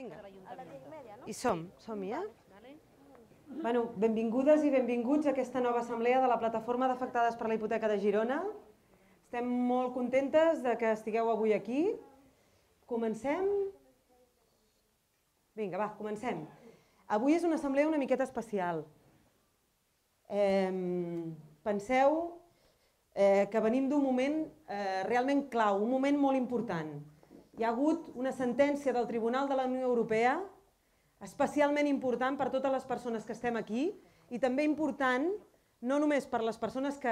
Vinga. Hi som-hi, Benvingudes i benvinguts a aquesta nova assemblea de la Plataforma d'Afectades per la Hipoteca de Girona. Estem molt contentes de que estigueu avui aquí. Comencem? Vinga, va, comencem. Avui és una assemblea una miqueta especial. Penseu que venim d'un moment realment clau, un moment molt important. Hi ha hagut una sentència del Tribunal de la Unió Europea especialment important per totes les persones que estem aquí i també important no només per les persones que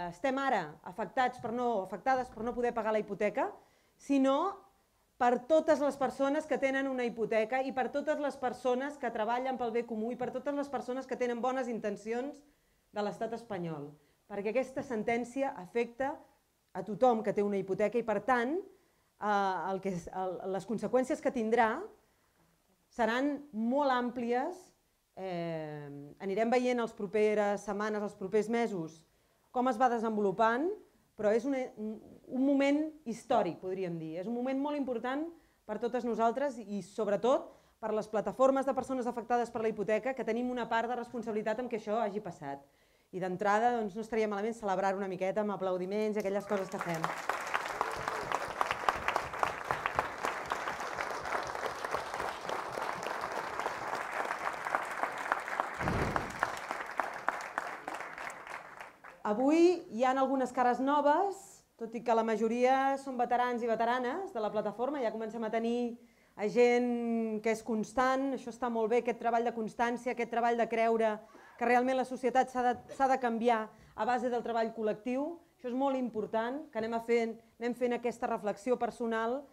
estem ara afectades per no poder pagar la hipoteca, sinó per totes les persones que tenen una hipoteca i per totes les persones que treballen pel bé comú i per totes les persones que tenen bones intencions de l'estat espanyol. Perquè aquesta sentència afecta a tothom que té una hipoteca i, per tant, les conseqüències que tindrà seran molt àmplies. Anirem veient les properes setmanes, els propers mesos, com es va desenvolupant, però és un moment històric, podríem dir. És un moment molt important per totes nosaltres i, sobretot, per les plataformes de persones afectades per la hipoteca, que tenim una part de responsabilitat en què això hagi passat. I d'entrada no estaria malament celebrar una miqueta amb aplaudiments i aquelles coses que fem. Avui hi ha algunes cares noves, tot i que la majoria són veterans i veteranes de la plataforma. Ja comencem a tenir gent que és constant, això està molt bé, aquest treball de constància, aquest treball de creure que realment la societat s'ha de canviar a base del treball col·lectiu. Això és molt important, que anem fent aquesta reflexió personal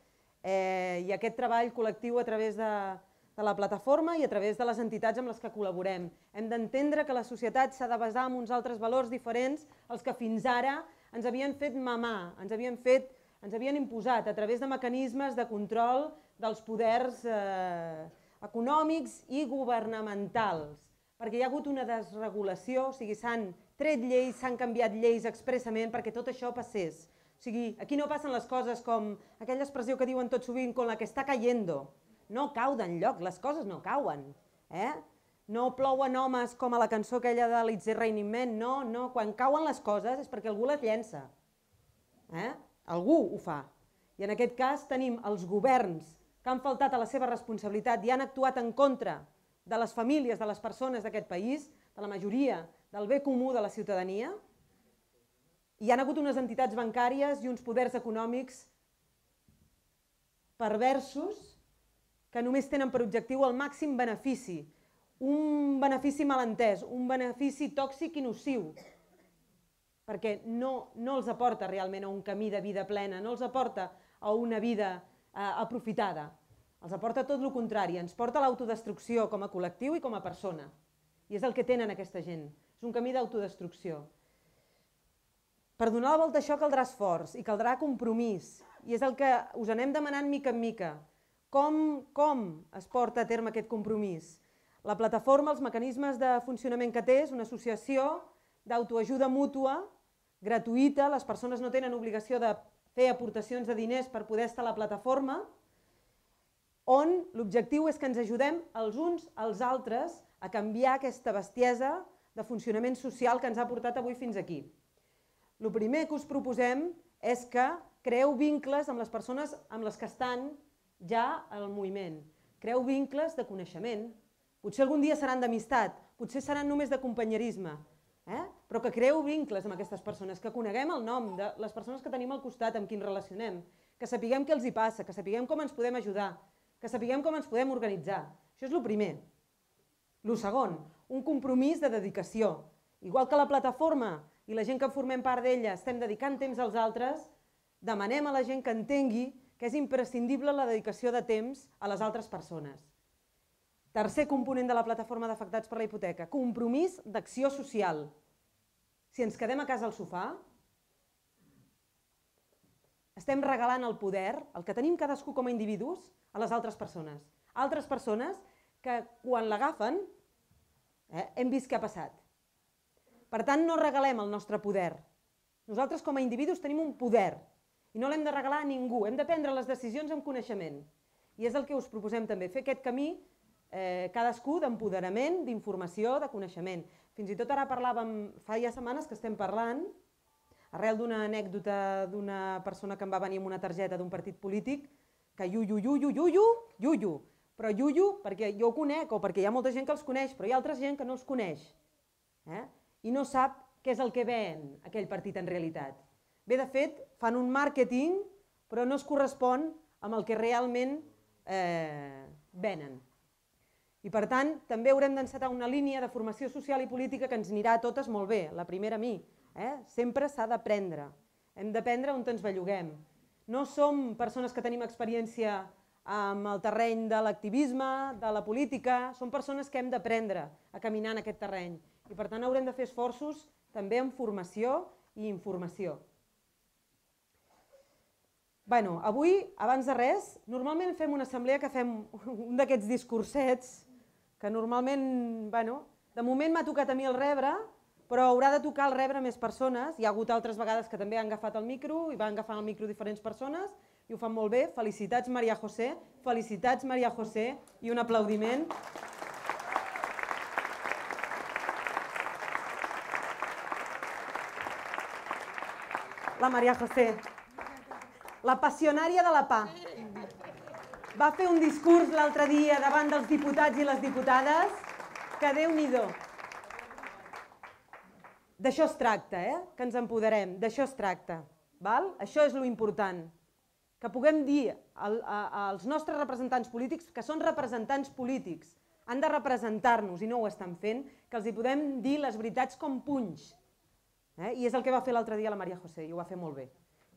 i aquest treball col·lectiu a través de la plataforma i a través de les entitats amb les que col·laborem. Hem d'entendre que la societat s'ha de basar en uns altres valors diferents als que fins ara ens havien fet mamar, ens havien imposat a través de mecanismes de control dels poders econòmics i governamentals. Perquè hi ha hagut una desregulació, o sigui, s'han tret lleis, s'han canviat lleis expressament perquè tot això passés. O sigui, aquí no passen les coses com aquella expressió que diuen tot sovint, con la que està cayendo. No cau d'enlloc, les coses no cauen. No plouen homes com a la cançó aquella de l'It's Raining Men, no. Quan cauen les coses és perquè algú les llença. Algú ho fa. I en aquest cas tenim els governs que han faltat a la seva responsabilitat i han actuat en contra de les famílies, de les persones d'aquest país, de la majoria, del bé comú de la ciutadania. Hi ha hagut unes entitats bancàries i uns poders econòmics perversos que només tenen per objectiu el màxim benefici, un benefici malentès, un benefici tòxic i nociu, perquè no els aporta realment a un camí de vida plena, no els aporta a una vida aprofitada, els aporta tot el contrari, ens porta a l'autodestrucció com a col·lectiu i com a persona. I és el que tenen aquesta gent, és un camí d'autodestrucció. Per donar la volta a això caldrà esforç i caldrà compromís, i és el que us anem demanant mica en mica. Com es porta a terme aquest compromís? La plataforma, els mecanismes de funcionament que té, és una associació d'autoajuda mútua, gratuïta, les persones no tenen obligació de fer aportacions de diners per poder estar a la plataforma, on l'objectiu és que ens ajudem els uns als altres a canviar aquesta bestiesa de funcionament social que ens ha portat avui fins aquí. El primer que us proposem és que creeu vincles amb les persones amb les que estan ja al moviment. Creeu vincles de coneixement. Potser algun dia seran d'amistat, potser seran només de companyerisme, però que creeu vincles amb aquestes persones, que coneguem el nom de les persones que tenim al costat, amb qui ens relacionem, que sapiguem què els hi passa, que sapiguem com ens podem ajudar, que sapiguem com ens podem organitzar. Això és el primer. El segon, un compromís de dedicació. Igual que la plataforma i la gent que formem part d'ella estem dedicant temps als altres, demanem a la gent que entengui que és imprescindible la dedicació de temps a les altres persones. Tercer component de la plataforma d'afectats per la hipoteca, compromís d'acció social. Si ens quedem a casa al sofà, estem regalant el poder, el que tenim cadascú com a individus, a les altres persones. Altres persones que quan l'agafen hem vist què ha passat. Per tant, no regalem el nostre poder. Nosaltres com a individus tenim un poder i no l'hem de regalar a ningú. Hem de prendre les decisions amb coneixement. I és el que us proposem també, fer aquest camí cadascú d'empoderament, d'informació, de coneixement. Fins i tot ara parlàvem, fa ja setmanes que estem parlant, arrel d'una anècdota d'una persona que em va venir amb una targeta d'un partit polític, que iuiu, però iuiu perquè jo ho conec o perquè hi ha molta gent que els coneix, però hi ha altra gent que no els coneix i no sap què és el que ven aquell partit en realitat. Bé, de fet, fan un màrqueting però no es correspon amb el que realment venen. I per tant, també haurem d'encetar una línia de formació social i política que ens anirà a totes molt bé, la primera a mi. Sempre s'ha d'aprendre, hem d'aprendre on ens belluguem. No som persones que tenim experiència amb el terreny de l'activisme, de la política, som persones que hem d'aprendre a caminar en aquest terreny. I per tant haurem de fer esforços també en formació i informació. Avui, abans de res, normalment fem una assemblea que fem un d'aquests discursets que normalment, de moment m'ha tocat a mi el rebre, però haurà de tocar el rebre més persones. Hi ha hagut altres vegades que també han agafat el micro i van agafar el micro diferents persones i ho fan molt bé. Felicitats, Maria José, i un aplaudiment. La Maria José, la passionària de la pa. Va fer un discurs l'altre dia davant dels diputats i les diputades que Déu-n'hi-do. D'això es tracta, que ens empoderem, d'això es tracta. Això és l'important. Que puguem dir als nostres representants polítics, que són representants polítics, han de representar-nos i no ho estan fent, que els hi podem dir les veritats com punys. I és el que va fer l'altre dia la Maria José, i ho va fer molt bé.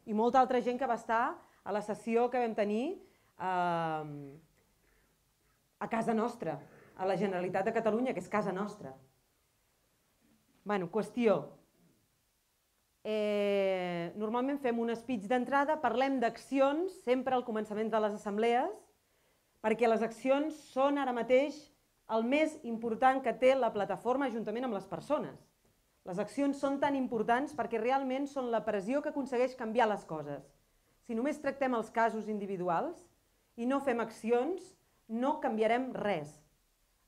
I molta altra gent que va estar a la sessió que vam tenir a casa nostra, a la Generalitat de Catalunya, que és casa nostra. Qüestió. Normalment fem un speech d'entrada, parlem d'accions, sempre al començament de les assemblees, perquè les accions són ara mateix el més important que té la plataforma juntament amb les persones. Les accions són tan importants perquè realment són la pressió que aconsegueix canviar les coses. Si només tractem els casos individuals i no fem accions, no canviarem res.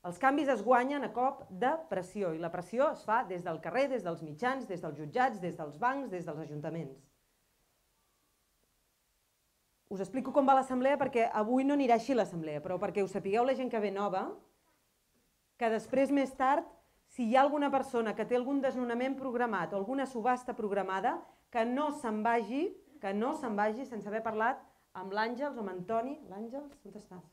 Els canvis es guanyen a cop de pressió i la pressió es fa des del carrer, des dels mitjans, des dels jutjats, des dels bancs, des dels ajuntaments. Us explico com va l'assemblea perquè avui no anirà així l'assemblea, però perquè ho sapigueu la gent que ve nova, que després més tard, si hi ha alguna persona que té algun desnonament programat o alguna subhasta programada, que no se'n vagi sense haver parlat amb l'Àngels o amb Antoni. L'Àngels, on estàs?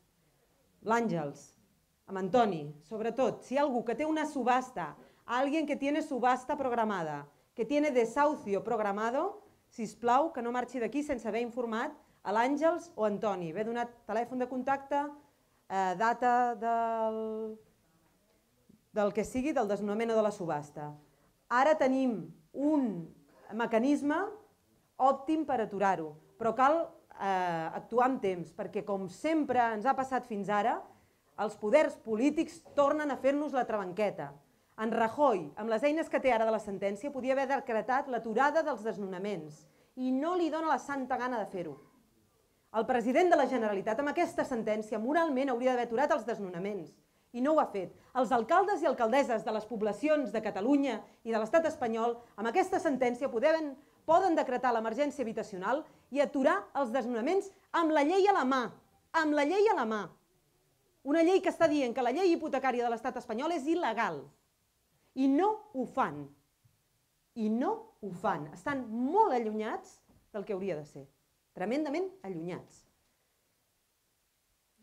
L'Àngels. Amb Antoni, sobretot, si hi ha algú que té una subhasta, alguien que tiene subhasta programada, que tiene desahucio programado, sisplau, que no marxi d'aquí sense haver informat a l'Àngels o Antoni, haver donat telèfon de contacte, data del que sigui, del desnonament o de la subhasta. Ara tenim un mecanisme òptim per aturar-ho, però cal actuar amb temps, perquè com sempre ens ha passat fins ara, els poders polítics tornen a fer-nos la trabanqueta. En Rajoy, amb les eines que té ara de la sentència, podia haver decretat l'aturada dels desnonaments i no li dona la santa gana de fer-ho. El president de la Generalitat, amb aquesta sentència, moralment hauria d'haver aturat els desnonaments i no ho ha fet. Els alcaldes i alcaldesses de les poblacions de Catalunya i de l'Estat espanyol, amb aquesta sentència poden decretar l'emergència habitacional i aturar els desnonaments amb la llei a la mà. Amb la llei a la mà. Una llei que està dient que la llei hipotecària de l'Estat espanyol és il·legal. I no ho fan. I no ho fan. Estan molt allunyats del que hauria de ser. Tremendament allunyats.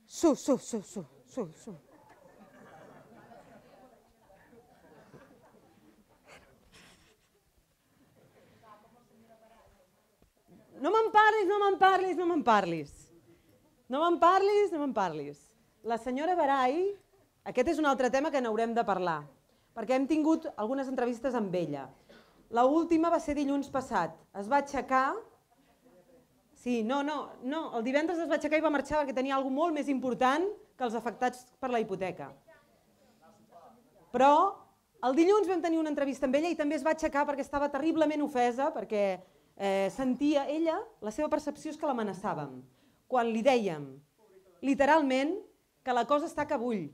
Su. No me'n parlis. La senyora Barai, aquest és un altre tema que n'haurem de parlar, perquè hem tingut algunes entrevistes amb ella. L'última va ser dilluns passat. Es va aixecar... Sí, no, el divendres es va aixecar i va marxar perquè tenia alguna cosa molt més important que els afectats per la hipoteca. Però el dilluns vam tenir una entrevista amb ella i també es va aixecar perquè estava terriblement ofesa, perquè sentia ella, la seva percepció és que l'amenaçàvem. Quan li dèiem literalment, que la cosa està que bull,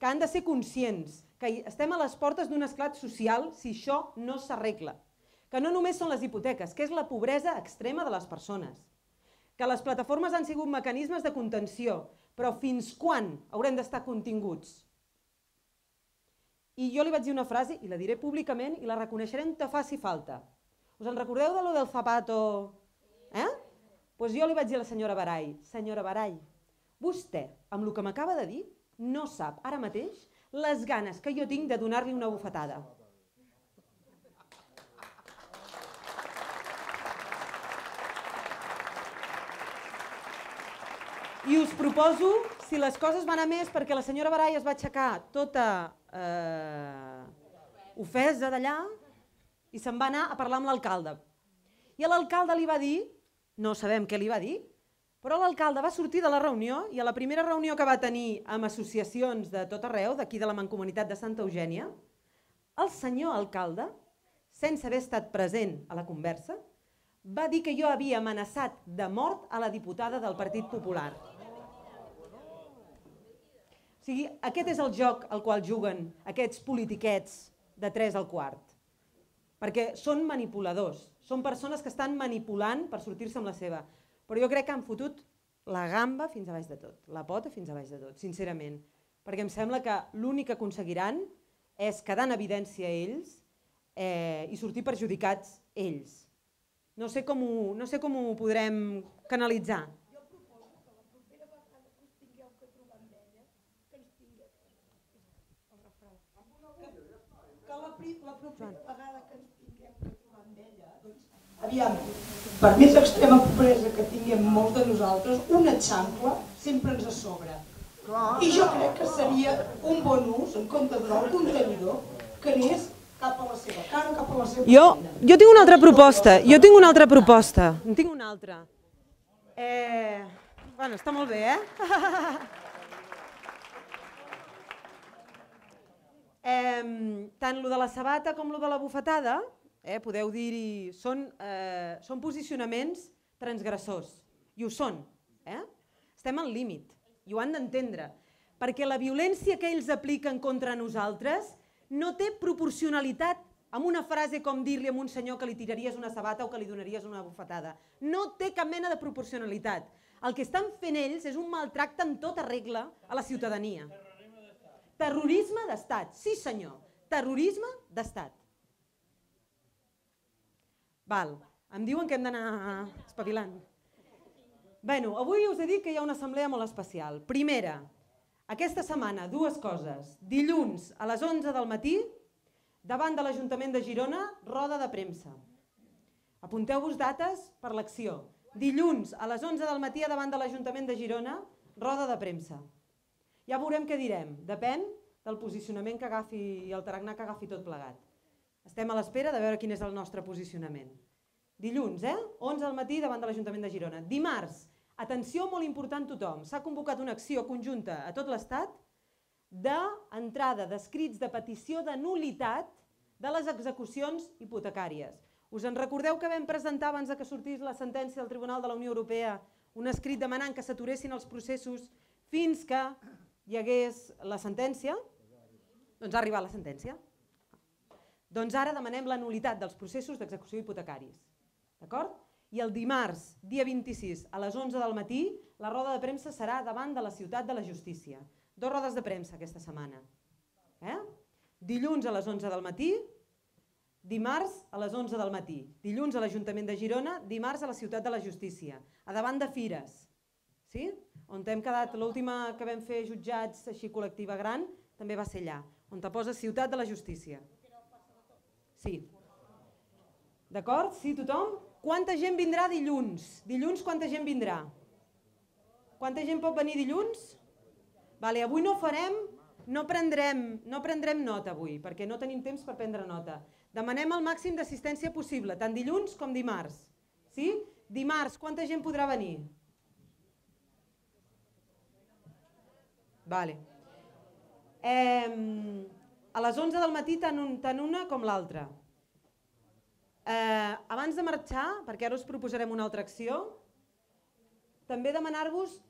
que han de ser conscients, que estem a les portes d'un esclat social si això no s'arregla, que no només són les hipoteques, que és la pobresa extrema de les persones, que les plataformes han sigut mecanismes de contenció, però fins quan haurem d'estar continguts? I jo li vaig dir una frase, i la diré públicament, i la reconeixerem que faci falta. Us en recordeu de lo del zapato? Doncs jo li vaig dir a la senyora Baray, senyora Baray, vostè, amb el que m'acaba de dir, no sap ara mateix les ganes que jo tinc de donar-li una bufetada. I us proposo, si les coses van a més, perquè la senyora Baray es va aixecar tota ofesa d'allà i se'n va anar a parlar amb l'alcalde. I l'alcalde li va dir, no sabem què li va dir, però l'alcalde va sortir de la reunió i a la primera reunió que va tenir amb associacions de tot arreu, d'aquí de la Mancomunitat de Santa Eugènia, el senyor alcalde, sense haver estat present a la conversa, va dir que jo havia amenaçat de mort a la diputada del Partit Popular. O sigui, aquest és el joc al qual juguen aquests politiquets de 3 al quart. Perquè són manipuladors, són persones que estan manipulant per sortir-se amb la seva. Però jo crec que han fotut la gamba fins a baix de tot, la pota fins a baix de tot, sincerament. Perquè em sembla que l'únic que aconseguiran és quedar en evidència ells i sortir perjudicats ells. No sé com ho podrem canalitzar. Jo proposo que la propera vegada que us tingueu que trobar amb ella, que ens tingueu el refrau. Que la propera vegada que ens tinguem que trobar amb ella, doncs, aviam, per més extrema pobresa que tinguem molts de nosaltres, una xancla sempre ens sobra. I jo crec que seria un bon ús, en compte de donar el contenidor, que anés cap a la seva cara, cap a la seva feina. Jo tinc una altra proposta, En tinc una altra. Bueno, està molt bé, Tant lo de la sabata com lo de la bufetada, podeu dir-hi, són posicionaments transgressors, i ho són. Estem al límit, i ho han d'entendre, perquè la violència que ells apliquen contra nosaltres no té proporcionalitat amb una frase com dir-li a un senyor que li tiraries una sabata o que li donaries una bufetada. No té cap mena de proporcionalitat. El que estan fent ells és un maltracte en tota regla a la ciutadania. Terrorisme d'estat, sí senyor, terrorisme d'estat. Val, em diuen que hem d'anar espavilant. Bé, avui us he dit que hi ha una assemblea molt especial. Primera, aquesta setmana, 2 coses. Dilluns a les 11 del matí, davant de l'Ajuntament de Girona, roda de premsa. Apunteu-vos dates per l'acció. Dilluns a les 11 del matí, davant de l'Ajuntament de Girona, roda de premsa. Ja veurem què direm, depèn del posicionament que agafi i el tarannà que agafi tot plegat. Estem a l'espera de veure quin és el nostre posicionament. Dilluns, 11 del matí, davant de l'Ajuntament de Girona. Dimarts, atenció molt important tothom, s'ha convocat una acció conjunta a tot l'Estat d'entrada d'escrits de petició de nul·litat de les execucions hipotecàries. Us en recordeu que vam presentar abans que sortís la sentència del Tribunal de la Unió Europea un escrit demanant que s'aturessin els processos fins que hi hagués la sentència? Doncs ha arribat la sentència. Doncs ara demanem la nul·litat dels processos d'execució hipotecaris. D'acord? I el dimarts, dia 26, a les 11 del matí, la roda de premsa serà davant de la Ciutat de la Justícia. 2 rodes de premsa aquesta setmana. Dilluns a les 11 del matí, dimarts a les 11 del matí. Dilluns a l'Ajuntament de Girona, dimarts a la Ciutat de la Justícia. A davant de fires. Sí? On hem quedat, l'última que vam fer jutjats així col·lectiva gran, també va ser allà, on te posa Ciutat de la Justícia. Sí. D'acord? Sí, tothom? Quanta gent vindrà dilluns? Dilluns quanta gent vindrà? Quanta gent pot venir dilluns? Vale, avui no farem, no prendrem nota avui, perquè no tenim temps per prendre nota. Demanem el màxim d'assistència possible, tant dilluns com dimarts. Sí? Dimarts, quanta gent podrà venir? Vale. A les 11 del matí tant una com l'altra. Abans de marxar, perquè ara us proposarem una altra acció, també demanar-vos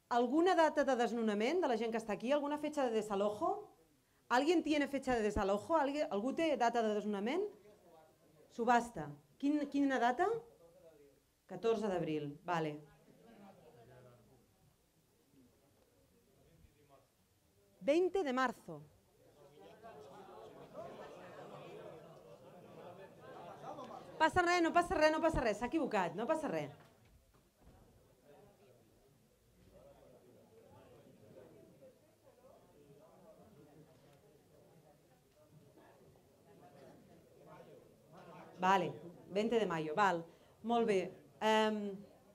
¿Alguna data de desnonament de la gent que està aquí? ¿Alguna fecha de desalojo? ¿Alguien tiene fecha de desalojo? ¿Algú té data de desnonament? Subhasta. Quina data? 14 d'abril, vale. 20 de marzo. Passa res, no passa res, no passa res, s'ha equivocat, no passa res. Vale, 20 de mayo, val. Molt bé.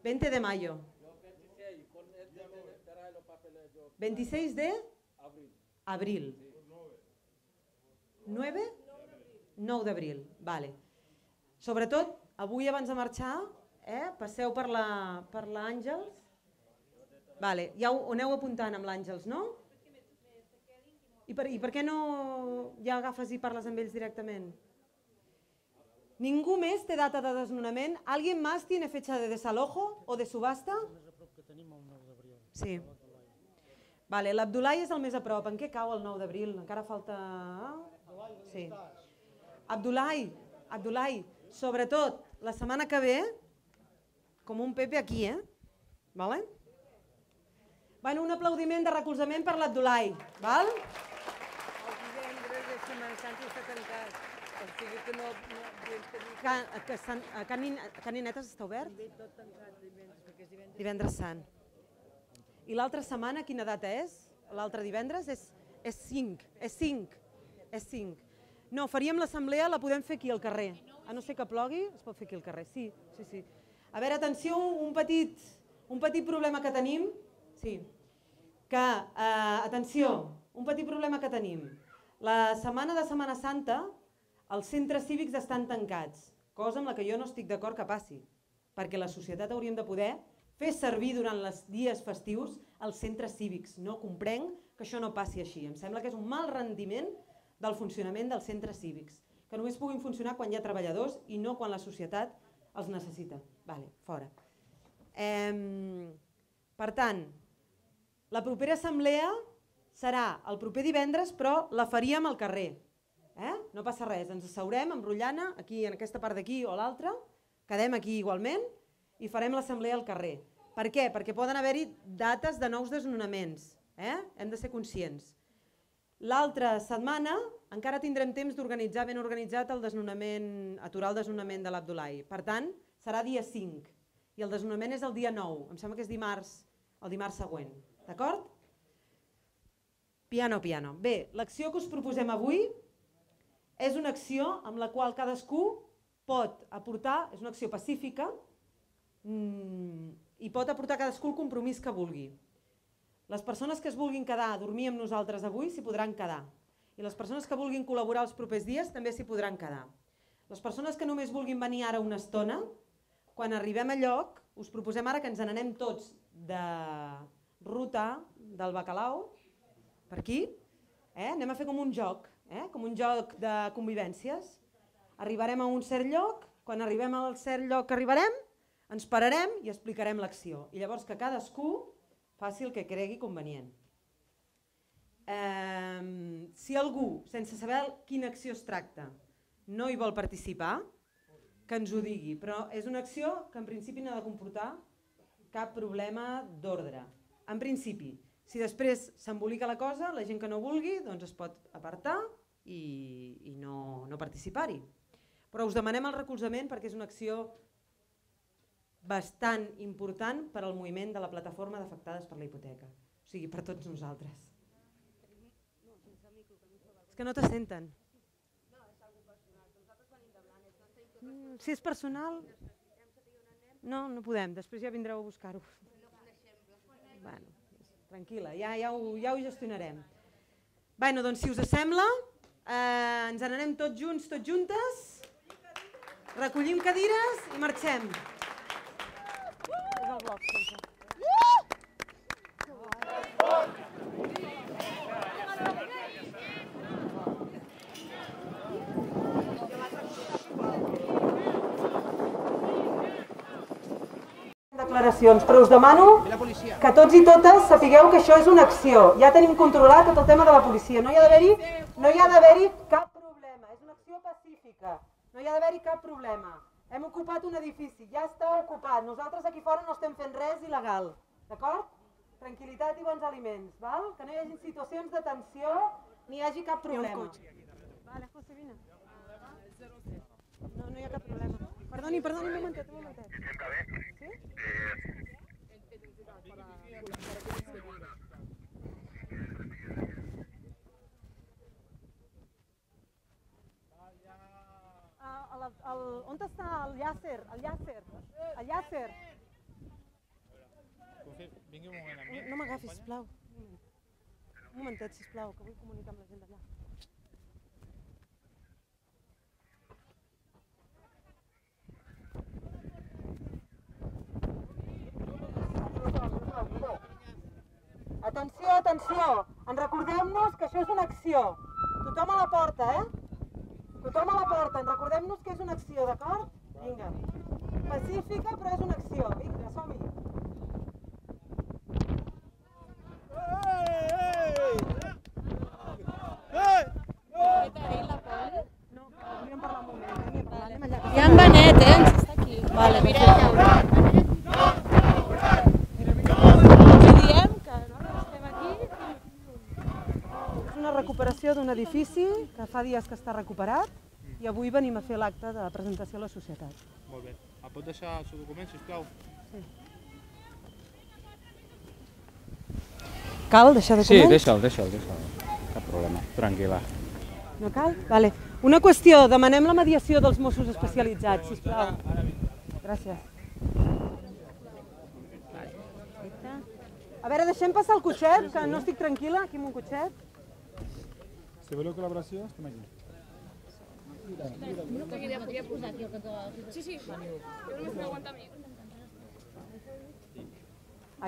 20 de mayo. 26 de abril. 9? 9 d'abril, vale. Sobretot, avui abans de marxar, passeu per l'Àngels. Vale, ja ho aneu apuntant amb l'Àngels, no? I per què no ja agafes i parles amb ells directament? Ningú més té data de desnonament? ¿Alguien más tiene fecha de desalojo o de subhasta? Sí. Vale, l'Abdulai és el més a prop. En què cau el 9 d'abril? Encara falta... Sí. Abdulai, sobretot la setmana que ve, com un Pepe aquí, Vale? Bueno, un aplaudiment de recolzament per l'Abdulai, val? El divendres de Setmana Santa està tancat. O sigui que no Can Ninetes està obert? tot tancat divendres, perquè és divendres. Divendres Sant. I l'altra setmana quina data és? L'altre divendres és 5. És 5. No, faríem l'assemblea, la podem fer aquí al carrer. A no ser que plogui, es pot fer aquí al carrer. Sí. A veure, atenció, un petit problema que tenim. Sí. Atenció, un petit problema que tenim. La setmana de Setmana Santa els centres cívics estan tancats, cosa amb la que jo no estic d'acord que passi, perquè la societat hauríem de poder fer servir durant els dies festius els centres cívics. No comprenc que això no passi així. Em sembla que és un mal rendiment del funcionament dels centres cívics, que només puguin funcionar quan hi ha treballadors i no quan la societat els necessita. Vale, fora. Per tant, la propera assemblea serà el proper divendres, però la faríem al carrer. No passa res, ens asseurem amb rotllana, aquí en aquesta part d'aquí o l'altra, quedem aquí igualment i farem l'assemblea al carrer. Per què? Perquè poden haver-hi dates de nous desnonaments, hem de ser conscients. L'altra setmana encara tindrem temps d'organitzar ben organitzat el desnonament, aturar el desnonament de l'Abdulai. Per tant, serà dia 5 i el desnonament és el dia 9, em sembla que és dimarts, el dimarts següent. D'acord? Piano. Bé, l'acció que us proposem avui és una acció amb la qual cadascú pot aportar, és una acció pacífica, i pot aportar cadascú el compromís que vulgui. Les persones que es vulguin quedar a dormir amb nosaltres avui s'hi podran quedar. I les persones que vulguin col·laborar els propers dies també s'hi podran quedar. Les persones que només vulguin venir ara una estona, quan arribem a lloc, us proposem ara que ens n'anem tots de ruta del Bacalao, per aquí, anem a fer com un joc, com un joc de convivències. Arribarem a un cert lloc, quan arribem al cert lloc que arribarem, ens pararem i explicarem l'acció. I llavors que cadascú faci el que cregui convenient. Si algú, sense saber quina acció es tracta, no hi vol participar, que ens ho digui, però és una acció que en principi no ha de comportar cap problema d'ordre. En principi, si després s'embolica la cosa, la gent que no vulgui doncs es pot apartar i no participar-hi. Però us demanem el recolzament perquè és una acció bastant important per al moviment de la plataforma d'afectades per la hipoteca. O sigui, per tots nosaltres. És que no te senten. Si és personal... No, no podem, després ja vindreu a buscar-ho. Bueno, tranquil·la, ja ho gestionarem. Bueno, doncs si us sembla, ens n'anem tots junts, tots juntes, recollim cadires i marxem. És el bloc, sempre. recomanacions, però us demano que tots i totes sapigueu que això és una acció. Ja tenim controlat tot el tema de la policia. No hi ha d'haver-hi cap problema. És una acció pacífica. No hi ha d'haver-hi cap problema. Hem ocupat un edifici, ja està ocupat. Nosaltres aquí fora no estem fent res il·legal. D'acord? Tranquil·litat i bons aliments, val? Que no hi hagi situacions de tensió ni hi hagi cap problema. Vale, José, vine. No hi ha cap problema. Perdoni, un momentet. Sí? On està el Yasser? El Yasser. Vingui un moment amb mi. No m'agafis, sisplau. Un momentet, sisplau, que vull comunicar amb la gent d'allà. Atenció, atenció! En recordem-nos que això és una acció. Tothom a la porta, Tothom a la porta. En recordem-nos que és una acció, d'acord? Vinga. Pacífica, però és una acció. Vinga, som-hi. No, podríem parlar un moment. Hi ha en Benet, ens està aquí. Vale, Mireia. Recuperació d'un edifici que fa dies que està recuperat i avui venim a fer l'acte de presentació a la societat. Molt bé. Em pot deixar el seu document, sisplau? Sí. Cal deixar document? Sí, deixa'l. Cap problema, tranquil·la. No cal? Vale. Una qüestió, demanem la mediació dels Mossos especialitzats, sisplau. Gràcies. A veure, deixem passar el cotxet, que no estic tranquil·la, aquí amb un cotxet. Si voleu col·laboració, estem aquí.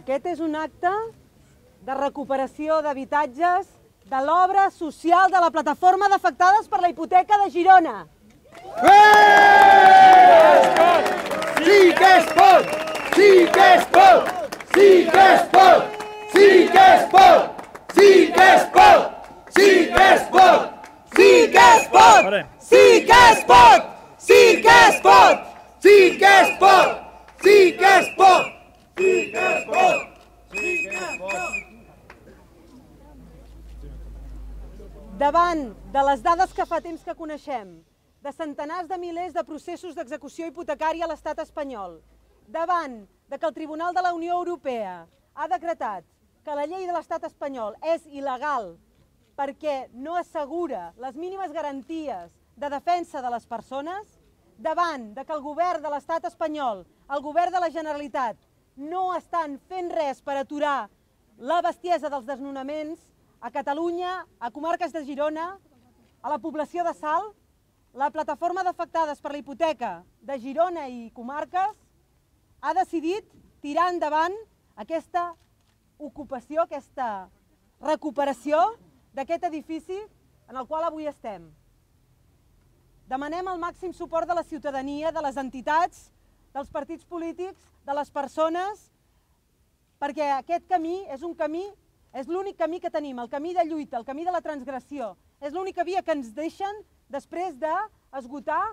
Aquest és un acte de recuperació d'habitatges de l'obra social de la plataforma d'afectades per la hipoteca de Girona. Sí que es pot! Sí que es pot! Sí que es pot! Sí que es pot! Sí que es pot! Sí que es pot! Sí que es pot! Sí que es pot! Sí que es pot! Sí que es pot! Sí que es pot! Sí que es pot! Sí que es pot! Davant de les dades que fa temps que coneixem, de centenars de milers de processos d'execució hipotecària a l'estat espanyol, davant de que el Tribunal de la Unió Europea ha decretat que la llei de l'estat espanyol és il·legal perquè no assegura les mínimes garanties de defensa de les persones, davant de que el govern de l'estat espanyol, el govern de la Generalitat, no estan fent res per aturar la bestiesa dels desnonaments a Catalunya, a comarques de Girona, a la població de Salt, la plataforma d'afectades per la hipoteca de Girona i comarques ha decidit tirar endavant aquesta ocupació, aquesta recuperació d'aquest edifici en el qual avui estem. Demanem el màxim suport de la ciutadania, de les entitats, dels partits polítics, de les persones, perquè aquest camí és un camí, és l'únic camí que tenim, el camí de lluita, el camí de la transgressió. És l'única via que ens deixen després d'esgotar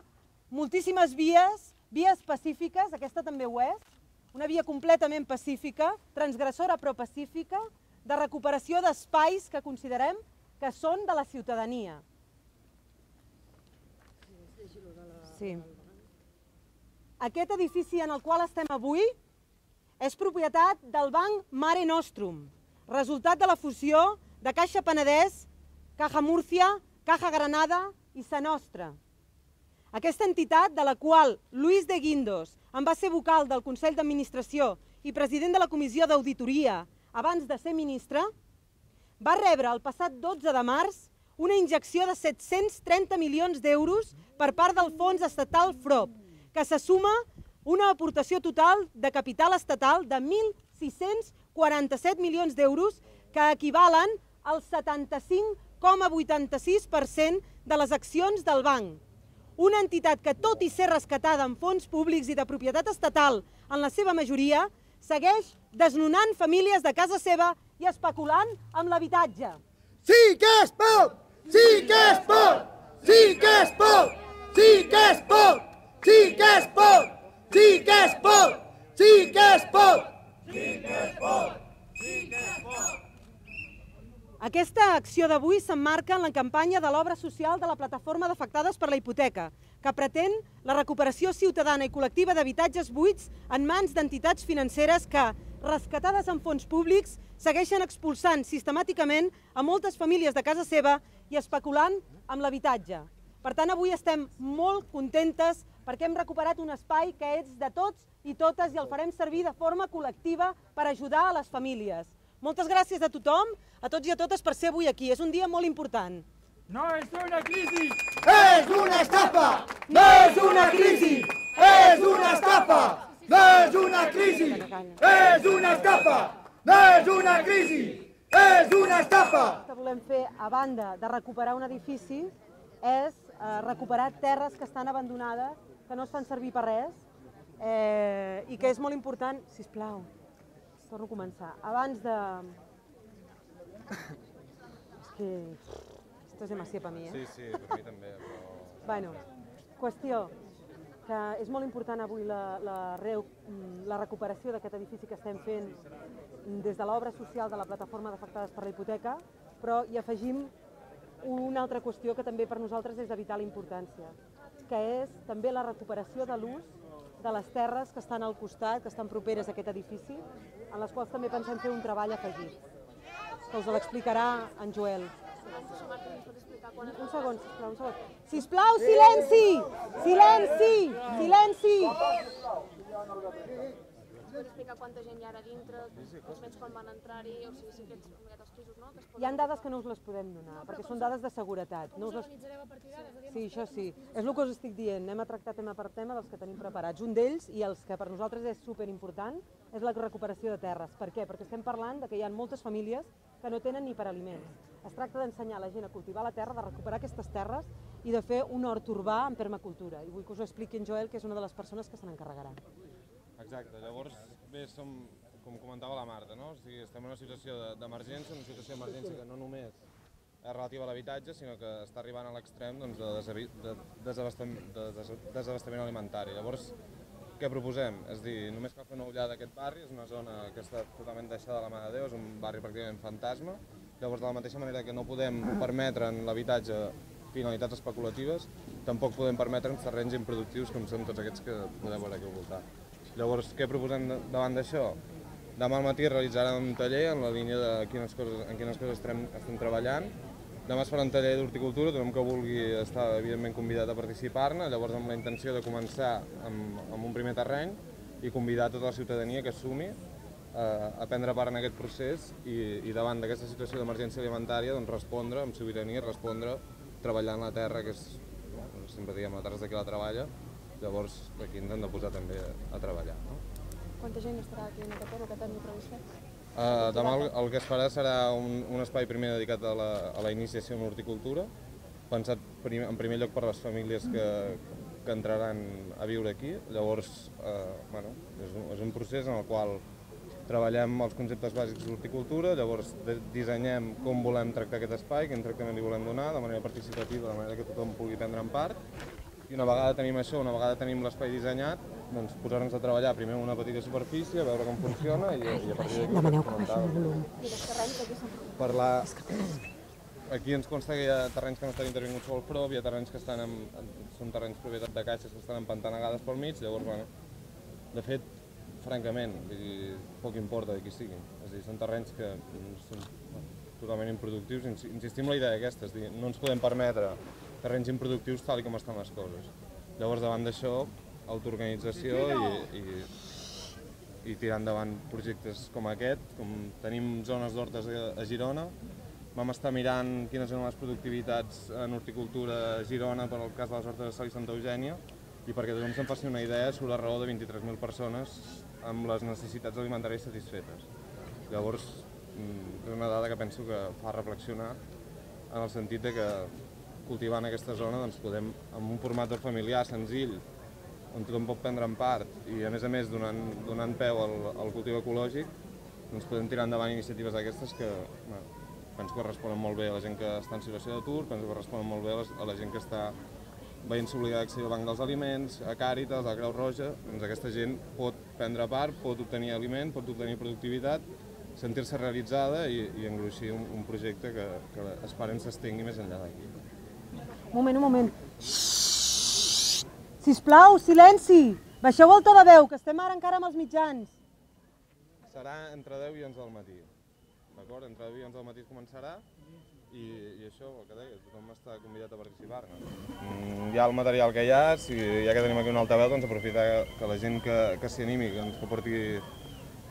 moltíssimes vies pacífiques, aquesta també ho és, una via completament pacífica, transgressora però pacífica, de recuperació d'espais que considerem que són de la ciutadania. Sí. Aquest edifici en el qual estem avui és propietat del banc Mare Nostrum, resultat de la fusió de Caixa Penedès, Caja Múrcia, Caja Granada i Sa Nostra. Aquesta entitat, de la qual Luis de Guindos en va ser vocal del Consell d'Administració i president de la Comissió d'Auditoria abans de ser ministre, va rebre el passat 12 de març una injecció de 730 milions d'euros per part del fons estatal FROB, que se suma una aportació total de capital estatal de 1.647 milions d'euros, que equivalen al 75,86% de les accions del banc. Una entitat que, tot i ser rescatada amb fons públics i de propietat estatal en la seva majoria, segueix desnonant famílies de casa seva i especulant amb l'habitatge. Sí que es pot! Sí que es pot! Sí que es pot! Sí que es pot! Sí que es pot! Sí que es pot! Sí que es pot! Sí que es pot! Sí que es pot! Aquesta acció d'avui s'emmarca en la campanya de l'obra social de la Plataforma d'Afectades per la Hipoteca, que pretén la recuperació ciutadana i col·lectiva d'habitatges buits en mans d'entitats financeres que, rescatades amb fons públics, segueixen expulsant sistemàticament a moltes famílies de casa seva i especulant amb l'habitatge. Per tant, avui estem molt contentes perquè hem recuperat un espai que és de tots i totes i el farem servir de forma col·lectiva per ajudar a les famílies. Moltes gràcies a tothom, a tots i a totes per ser avui aquí. És un dia molt important. No es una crisi! És una estafa! No és una crisi! És una estafa! No és una crisi! És una estafa! No és una crisi! És una estafa! El que volem fer, a banda de recuperar un edifici, és recuperar terres que estan abandonades, que no es fan servir per res, i que és molt important... Sisplau, torno a començar. Abans de... És que... Esto es demasiado para mí, Sí, sí, per mi també, però... Bueno, qüestió, que és molt important avui la recuperació d'aquest edifici que estem fent des de l'obra social de la Plataforma d'Afectades per la Hipoteca, però hi afegim una altra qüestió que també per nosaltres és de vital importància, que és també la recuperació de l'ús de les terres que estan al costat, que estan properes a aquest edifici, en les quals també pensem fer un treball afegit, que us l'explicarà en Joel. Un segon, sisplau, un segon. Sisplau, silenci! Silenci! Silenci! Pots explicar quanta gent hi ha ara dintre, més menys quan van entrar-hi, o sigui, si aquests pisos, no? Hi ha dades que no us les podem donar, perquè són dades de seguretat. Com us organitzareu a partir d'ara? Sí, això sí. És el que us estic dient. Anem a tractar tema per tema dels que tenim preparats. Un d'ells, i els que per nosaltres és superimportant, és la recuperació de terres. Per què? Perquè estem parlant que hi ha moltes famílies que no tenen ni per aliments. Es tracta d'ensenyar la gent a cultivar la terra, de recuperar aquestes terres i de fer un hort urbà en permacultura. I vull que us ho expliqui en Joel, que és una de les persones que se n'encarregarà. Exacte, llavors bé, som, com comentava la Marta, no? O sigui, estem en una situació d'emergència, una situació d'emergència que no només és relativa a l'habitatge, sinó que està arribant a l'extrem de desabastament alimentari. Llavors, què proposem? És a dir, només cal fer una ullada d'aquest barri, és una zona que està totalment deixada de la mà de Déu, és un barri pràcticament fantasma. Llavors, de la mateixa manera que no podem permetre en l'habitatge finalitats especulatives, tampoc podem permetre'ns terrenys improductius com són tots aquests que podeu veure aquí al voltant. Llavors, què proposem davant d'això? Demà al matí realitzarem un taller en la línia de quines coses estem treballant. Demà es farà un taller d'horticultura, tothom que vulgui estar evidentment convidat a participar-ne, llavors amb la intenció de començar amb un primer terreny i convidar tota la ciutadania que sumi a prendre part en aquest procés i davant d'aquesta situació d'emergència alimentària doncs respondre amb sobirania, respondre treballant la terra, que és, sempre diguem, la terra és de qui la treballa, llavors aquí ens hem de posar també a treballar. No? Quanta gent estarà aquí en aquest tema que teniu previst fer? Demà el que es farà serà un espai primer dedicat a la iniciació en horticultura, pensat en primer lloc per les famílies que entraran a viure aquí. Llavors, bueno, és un procés en el qual treballem els conceptes bàsics d'horticultura, llavors dissenyem com volem tractar aquest espai, quin tractament li volem donar, de manera participativa, de manera que tothom pugui prendre en part. I una vegada tenim això, una vegada tenim l'espai dissenyat, doncs posar-nos a treballar primer en una petita superfície, a veure com funciona i a partir d'aquí... Demaneu que baixi el volum. I els terrenys aquí són... Parlar... Aquí ens consta que hi ha terrenys que no estan intervinguts sobre el prop, hi ha terrenys que són terrenys propietat de caixes que estan empantanegades pel mig, llavors, bueno, de fet, francament, poc importa de qui siguin. És a dir, són terrenys que són totalment improductius. Insistim en la idea aquesta, és a dir, no ens podem permetre terrenys improductius tal com estan les coses. Llavors, davant d'això, autoorganització i tirar endavant projectes com aquest. Com tenim zones d'hortes a Girona, vam estar mirant quines eren les productivitats en horticultura a Girona per al cas de les hortes de Sal i Santa Eugènia i perquè tothom se'n faci una idea sobre la raó de 23.000 persones amb les necessitats alimentàries satisfetes. Llavors, és una dada que penso que fa reflexionar en el sentit de que cultivant aquesta zona doncs podem, amb un format familiar senzill, on tothom pot prendre en part i a més donant peu al cultiu ecològic, doncs podem tirar endavant iniciatives d'aquestes que penso que responen molt bé a la gent que està en situació d'atur, penso que responen molt bé a la gent que està veient-se obligada a accedir al Banc dels Aliments, a Càritas, a Creu Roja. Doncs aquesta gent pot prendre part, pot obtenir aliment, pot obtenir productivitat, sentir-se realitzada i engruixir un projecte que esperem s'estengui més enllà d'aquí. Un moment. Sisplau, silenci! Baixeu el to de veu, que estem ara encara amb els mitjans. Serà entre 10 i 11 del matí, d'acord? Entre 10 i 11 del matí començarà i això, el que deia, tothom està convidat a participar-ne. Hi ha el material que hi ha, ja que tenim aquí un altaveu, doncs aprofitar que la gent que s'hi animi, que porti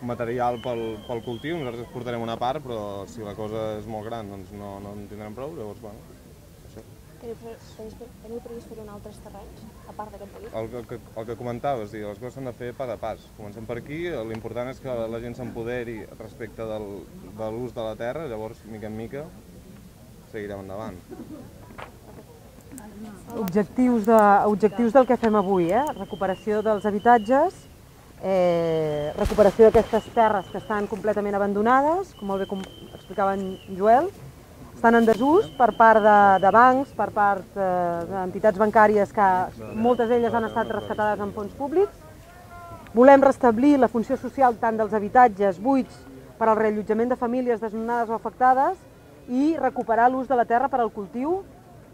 material pel cultiu, nosaltres portarem una part, però si la cosa és molt gran doncs no en tindrem prou, llavors, bueno, això. Teniu previst fer-ho en altres terrenys, a part d'aquest país? El que comentaves, les coses s'han de fer pas a pas. Comencem per aquí, l'important és que la gent s'empoderi respecte de l'ús de la terra, llavors, mica en mica, seguirem endavant. Objectius del que fem avui, recuperació dels habitatges, recuperació d'aquestes terres que estan completament abandonades, com molt bé explicava en Joel, estan en desús per part de bancs, per part d'entitats bancàries que moltes d'elles han estat rescatades amb fons públics. Volem restablir la funció social tant dels habitatges buits per al reallotjament de famílies desnonades o afectades i recuperar l'ús de la terra per al cultiu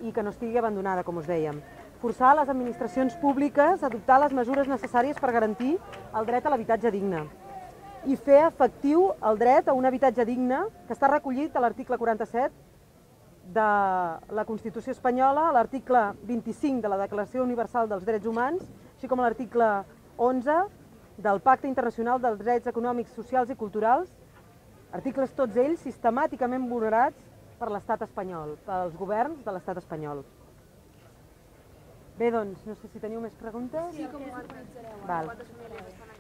i que no estigui abandonada, com us dèiem. Forçar les administracions públiques a adoptar les mesures necessàries per garantir el dret a l'habitatge digne i fer efectiu el dret a un habitatge digne que està recollit a l'article 47 de la Constitució espanyola, a l'article 25 de la Declaració Universal dels Drets Humans, així com a l'article 11 del Pacte Internacional dels Drets Econòmics, Socials i Culturals, articles tots ells sistemàticament vulnerats per l'estat espanyol, pels governs de l'estat espanyol. Bé, doncs, no sé si teniu més preguntes. Sí, com ho organitzareu? Val. Quantes famílies estan